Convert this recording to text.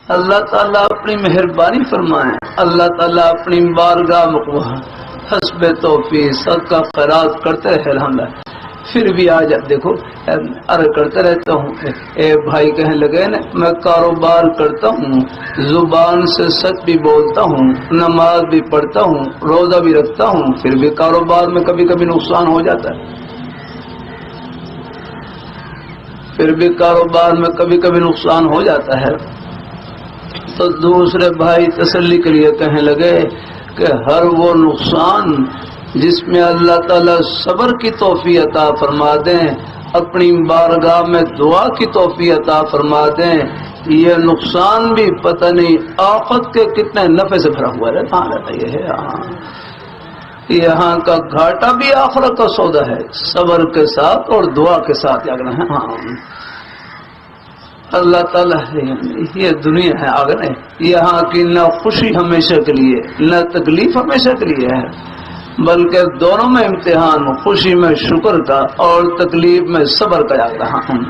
اللہ تعالیٰ اپنی مہربانی فرمائیں، اللہ تعالیٰ اپنی بارگاہ میں حسب توفیق سب کا خیرات کرتے رہے الحمدللہ۔ پھر بھی آج دیکھو عرض کرتے رہتا ہوں، اے بھائی کہنے لگے نا میں کاروبار کرتا ہوں، زبان سے سچ بھی بولتا ہوں، نماز بھی پڑھتا ہوں، روزہ بھی رکھتا ہوں، پھر بھی کاروبار میں کبھی کبھی نقصان ہو جاتا ہے، پھر بھی کاروبار میں کبھی کبھی نقصان ہو جاتا ہے۔ تو دوسرے بھائی تسلی کے لیے کہنے لگے کہ ہر وہ نقصان جس میں اللہ تعالیٰ صبر کی توفیق عطا فرما دیں، اپنی بارگاہ میں دعا کی توفیق عطا فرما دیں، یہ نقصان بھی پتہ نہیں آفت کے کتنے نفع سے بھرا ہوا رہتا ہے۔ یہاں کا گھاٹا بھی آخرت کا سودا ہے، صبر کے ساتھ اور دعا کے ساتھ یاد رہے۔ اللہ تعالیٰ یہ دنیا ہے آگے نہیں، یہاں کی نہ خوشی ہمیشہ کے لیے نہ تکلیف ہمیشہ کے لیے ہے، بلکہ دونوں میں امتحان، خوشی میں شکر کا اور تکلیف میں صبر کا یاد رہا ہوں۔